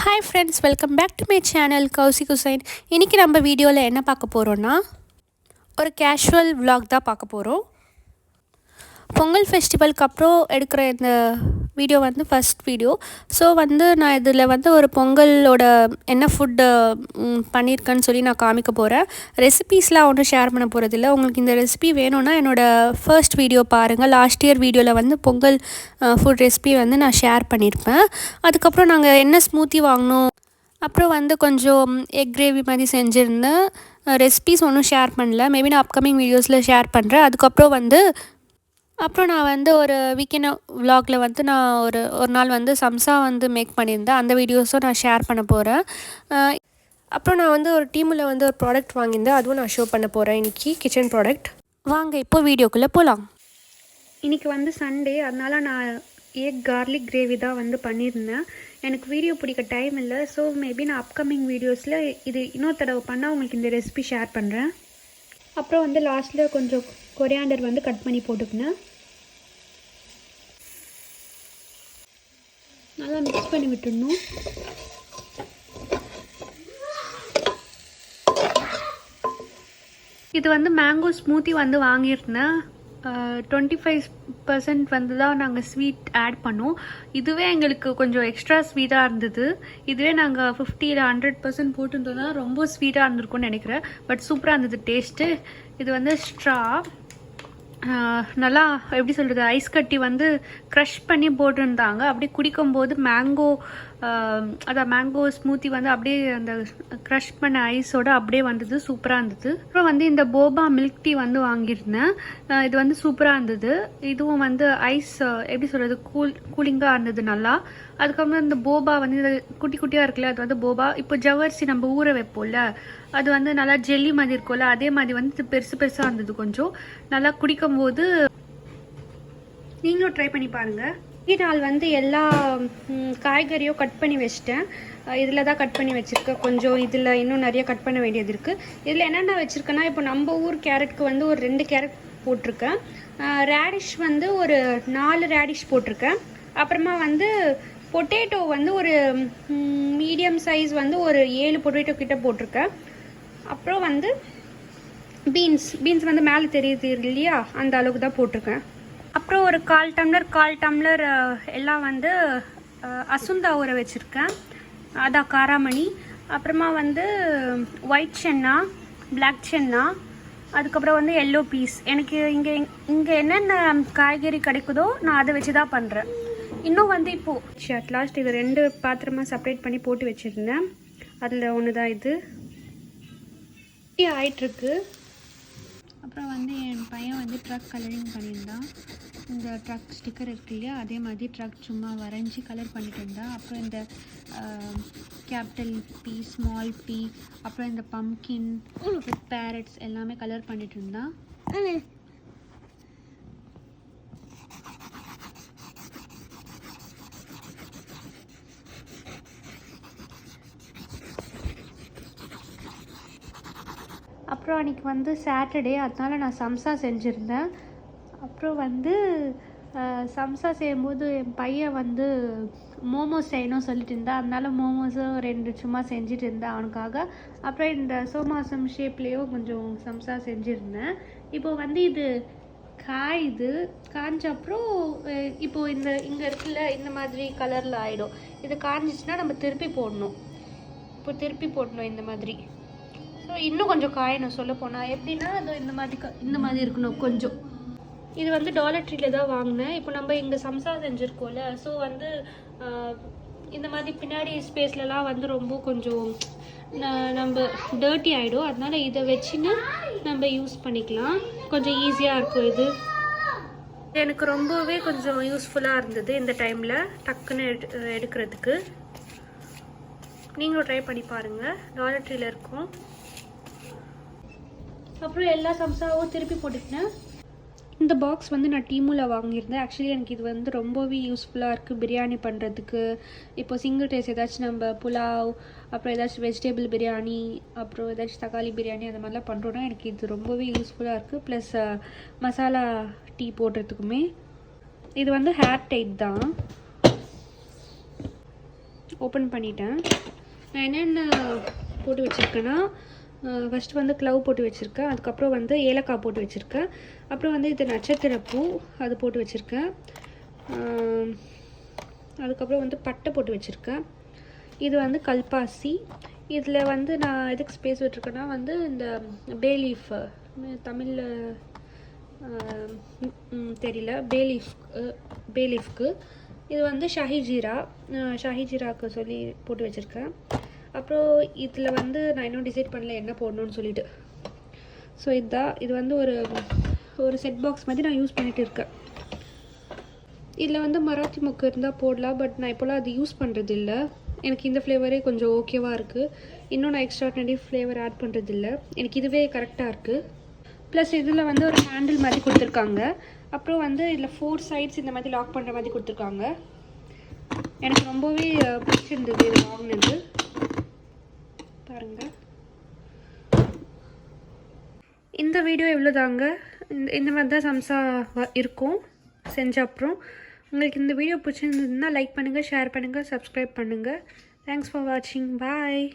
Hi friends, welcome back to my channel Kausi Kusain. இன்னைக்கு நம்ம வீடியோல என்ன பார்க்க போறோம்னா ஒரு கேஷுவல் vlog தான் பார்க்க போறோம். பொங்கல் ஃபெஸ்டிவலுக்கு அப்புறம் எடுக்கிற இந்த வீடியோ வந்து ஃபர்ஸ்ட் வீடியோ. ஸோ வந்து நான் இதில் வந்து ஒரு பொங்கலோட என்ன ஃபுட்டு பண்ணியிருக்கேன்னு சொல்லி நான் காமிக்க போகிறேன். ரெசிபீஸ்லாம் ஒன்றும் ஷேர் பண்ண போகிறதில்ல. உங்களுக்கு இந்த ரெசிபி வேணும்னா என்னோடய ஃபர்ஸ்ட் வீடியோ பாருங்கள். லாஸ்ட் இயர் வீடியோவில் வந்து பொங்கல் ஃபுட் ரெசிபி வந்து நான் ஷேர் பண்ணியிருப்பேன். அதுக்கப்புறம் நாங்கள் என்ன ஸ்மூத்தி வாங்கினோம், அப்புறம் வந்து கொஞ்சம் எக் கிரேவி மாதிரி செஞ்சுருந்தேன். ரெசிபீஸ் ஒன்றும் ஷேர் பண்ணல. மேபி நான் அப்கமிங் வீடியோஸில் ஷேர் பண்ணுறேன். அதுக்கப்புறம் நான் வந்து ஒரு வீக்கெண்ட் விலாகில் வந்து நான் ஒரு நாள் வந்து சம்சா வந்து மேக் பண்ணியிருந்தேன். அந்த வீடியோஸும் நான் ஷேர் பண்ண போகிறேன். அப்புறம் நான் வந்து ஒரு டீமில் வந்து ஒரு ப்ராடக்ட் வாங்கியிருந்தேன். அதுவும் நான் ஷோ பண்ண போகிறேன் இன்றைக்கி, கிச்சன் ப்ராடக்ட். வாங்க இப்போ வீடியோக்குள்ளே போகலாம். இன்றைக்கி வந்து சண்டே, அதனால் நான் எக் கார்லிக் கிரேவி தான் வந்து பண்ணியிருந்தேன். எனக்கு வீடியோ பிடிக்க டைம் இல்லை. ஸோ மேபி நான் அப்கமிங் வீடியோஸில் இது இன்னொரு தடவை பண்ணால் உங்களுக்கு இந்த ரெசிபி ஷேர் பண்ணுறேன். அப்புறம் வந்து லாஸ்ட்டில் கொஞ்சம் கொரியாண்டர் வந்து கட் பண்ணி போட்டுக்கினேன். நல்லா மிக்ஸ் பண்ணி விட்டுடணும். இது வந்து மேங்கோ ஸ்மூத்தி வந்து வாங்கியிருந்தேன். 25% வந்து தான் நாங்கள் ஸ்வீட் ஆட் பண்ணோம். இதுவே எங்களுக்கு கொஞ்சம் எக்ஸ்ட்ரா ஸ்வீட்டாக இருந்தது. இதுவே நாங்கள் 50 இல்லை 100% போட்டுருந்தோம்னா ரொம்ப ஸ்வீட்டாக இருந்திருக்கும்னு நினைக்கிறேன். பட் சூப்பராக இருந்தது டேஸ்ட்டு. இது வந்து ஸ்ட்ரா நல்லா எப்படி சொல்கிறது, ஐஸ் கட்டி வந்து க்ரஷ் பண்ணி போட்டிருந்தாங்க. அப்படியே குடிக்கும்போது மேங்கோ ஸ்மூத்தி வந்து அப்படியே அந்த க்ரஷ் பண்ண ஐஸோடு அப்படியே வந்தது. சூப்பராக இருந்தது. அப்புறம் வந்து இந்த போபா மில்க் டீ வந்து வாங்கியிருந்தேன். இது வந்து சூப்பராக இருந்தது. இதுவும் வந்து ஐஸ் எப்படி சொல்கிறது, கூலிங்காக இருந்தது நல்லா. அதுக்கப்புறம் இந்த போபா வந்து இந்த குட்டி குட்டியாக இருக்குல்ல, அது வந்து போபா. இப்போ ஜவ்வரிசி நம்ம ஊற வைப்போம்ல, அது வந்து நல்லா ஜெல்லி மாதிரி இருக்கும்ல, அதே மாதிரி வந்து இது பெருசாக இருந்தது. கொஞ்சம் நல்லா குடிக்கும்போது நீங்களும் ட்ரை பண்ணி பாருங்கள். நாள் வந்து எல்லா காய்கறியும் கட் பண்ணி வச்சிட்டேன். இதில் தான் கட் பண்ணி வச்சுருக்கேன். கொஞ்சம் இதில் இன்னும் நிறைய கட் பண்ண வேண்டியது இருக்குது. இதில் என்னென்ன வச்சுருக்கேன்னா, இப்போ நம்ம ஊர் கேரட்டுக்கு வந்து ஒரு 2 கேரட் போட்டிருக்கேன். ரேடிஷ் வந்து ஒரு 4 ரேடிஷ் போட்டிருக்கேன். அப்புறமா வந்து பொட்டேட்டோ வந்து ஒரு மீடியம் சைஸ் வந்து ஒரு 7 பொட்டேட்டோ கிட்ட போட்டிருக்கேன். அப்புறம் வந்து பீன்ஸ் வந்து மேலே தெரியுது இல்லையா, அந்த அளவுக்கு தான் போட்டிருக்கேன். அப்புறம் ஒரு 1/4 டம்ளர் எல்லாம் வந்து அசுந்தா ஊற வச்சுருக்கேன், அதான் காராமணி. அப்புறமா வந்து ஒயிட் சென்னா, பிளாக் சென்னா, அதுக்கப்புறம் வந்து எல்லோ பீஸ். எனக்கு இங்கே என்னென்ன காய்கறி கிடைக்குதோ நான் அதை வச்சு தான் பண்ணுறேன். இன்னும் வந்து இப்போது அட்லாஸ்ட் இது 2 பாத்திரமாக செப்பரேட் பண்ணி போட்டு வச்சுருந்தேன். அதில் ஒன்று தான் இது ஆயிட்டுருக்கு. அப்புறம் வந்து என் பையன் வந்து ட்ரக் கலரிங் பண்ணியிருந்தான். இந்த ட்ரக் ஸ்டிக்கர் இருக்கு இல்லையா, அதே மாதிரி ட்ரக் சும்மா வரைஞ்சி கலர் பண்ணிட்டு இருந்தான். அப்புறம் இந்த கேபிட்டல் பி, ஸ்மால் பி, அப்புறம் இந்த பம்கின் வித் பேரட்ஸ் எல்லாமே கலர் பண்ணிட்டு இருந்தான். அப்புறம் அன்றைக்கி வந்து சாட்டர்டே, அதனால் நான் சம்சா செஞ்சுருந்தேன். அப்புறம் வந்து சம்சா செய்யும்போது என் பையன் வந்து மோமோஸ் செய்யணும் சொல்லிட்டு இருந்தான். அதனால மோமோஸும் 2 சும்மா செஞ்சுட்டு இருந்தேன் அவனுக்காக. அப்புறம் இந்த சோமாசம் ஷேப்லேயும் கொஞ்சம் சம்சா செஞ்சுருந்தேன். இப்போ வந்து இது காஞ்ச அப்புறம் இப்போது இங்கே இருக்குல்ல, இந்த மாதிரி கலரில் ஆகிடும். இது காஞ்சிச்சுன்னா நம்ம திருப்பி போடணும். இந்த மாதிரி. ஸோ இன்னும் கொஞ்சம் காயணும் சொல்ல போனால். எப்படின்னா அது இந்த மாதிரி இருக்கணும் கொஞ்சம். இது வந்து டாலர் ட்ரீல தான் வாங்கினேன். இப்போ நம்ம இங்கே சம்சா செஞ்சுருக்கோம்ல, ஸோ வந்து இந்த மாதிரி பின்னாடி ஸ்பேஸ்லலாம் வந்து ரொம்ப கொஞ்சம் நம்ம டர்ட்டி ஆகிடும். அதனால் இதை வச்சுன்னு நம்ம யூஸ் பண்ணிக்கலாம். கொஞ்சம் ஈஸியாக இருக்கும். இது எனக்கு ரொம்பவே கொஞ்சம் யூஸ்ஃபுல்லாக இருந்தது இந்த டைமில் டக்குன்னு எடுக்கிறதுக்கு. நீங்களும் ட்ரை பண்ணி பாருங்கள், டாலர் ட்ரீல இருக்கும். அப்புறம் எல்லா சம்சாவும் திருப்பி போட்டுக்கினேன். இந்த பாக்ஸ் வந்து நான் டீமுல வாங்கியிருந்தேன். ஆக்சுவலி எனக்கு இது வந்து ரொம்பவே யூஸ்ஃபுல்லாக இருக்குது பிரியாணி பண்ணுறதுக்கு. இப்போ சிங்கிள் ரைஸ் ஏதாச்சும் நம்ம புலாவ், அப்புறம் ஏதாச்சும் வெஜிடபிள் பிரியாணி, அப்புறம் ஏதாச்சும் தக்காளி பிரியாணி அந்த மாதிரிலாம் பண்ணுறோன்னா எனக்கு இது ரொம்பவே யூஸ்ஃபுல்லாக இருக்குது. ப்ளஸ் மசாலா டீ போடுறதுக்குமே. இது வந்து ஹேர் டைட் தான். ஓப்பன் பண்ணிட்டேன். நான் என்னென்ன போட்டு வச்சுருக்கேன்னா, ஃபஸ்ட்டு வந்து க்ளவ் போட்டு வச்சுருக்கேன். அதுக்கப்புறம் வந்து ஏலக்காய் போட்டு வச்சுருக்கேன். அப்புறம் வந்து இது நட்சத்திரப்பூ அது போட்டு வச்சுருக்கேன். அதுக்கப்புறம் வந்து பட்டை போட்டு வச்சுருக்கேன். இது வந்து கல்பாசி. இதில் வந்து நான் எதுக்கு ஸ்பேஸ் விட்டுருக்கேன்னா வந்து இந்த பே லீஃப், தமிழில் தெரியல, பே லீஃப்க்கு இது வந்து ஷாஹி ஜீராக்கு சொல்லி போட்டு வச்சுருக்கேன். அப்புறம் இதில் வந்து நான் இன்னும் டிசைட் பண்ணல என்ன போடணும்னு சொல்லிட்டு. ஸோ இது வந்து ஒரு செட் பாக்ஸ் மாதிரி நான் யூஸ் பண்ணிகிட்டு இருக்கேன். இதில் வந்து மராத்தி மொக்கு இருந்தால் போடலாம், பட் நான் இப்போலாம் அது யூஸ் பண்ணுறது இல்லை. எனக்கு இந்த ஃப்ளேவரே கொஞ்சம் ஓகேவாக இருக்குது. இன்னும் நான் எக்ஸ்ட்ராடினரி ஃப்ளேவர் ஆட் பண்ணுறது இல்லை. எனக்கு இதுவே கரெக்டாக இருக்குது. ப்ளஸ் இதில் வந்து ஒரு ஹேண்டில் மாதிரி கொடுத்துருக்காங்க. அப்புறம் வந்து இதில் 4 சைட்ஸ் இந்த மாதிரி லாக் பண்ணுற மாதிரி கொடுத்துருக்காங்க. எனக்கு ரொம்பவே பிடிச்சிருந்தது இது வாங்கினது. பாருங்கள், இந்த வீடியோ எவ்வளோதாங்க. இந்த மாதிரி தான் சம்சா இருக்கும் செஞ்ச அப்புறம். உங்களுக்கு இந்த வீடியோ பிடிச்சிருந்ததுன்னா லைக் பண்ணுங்கள், ஷேர் பண்ணுங்கள், சப்ஸ்கிரைப் பண்ணுங்கள். தேங்க்ஸ் ஃபார் வாட்சிங். பாய்.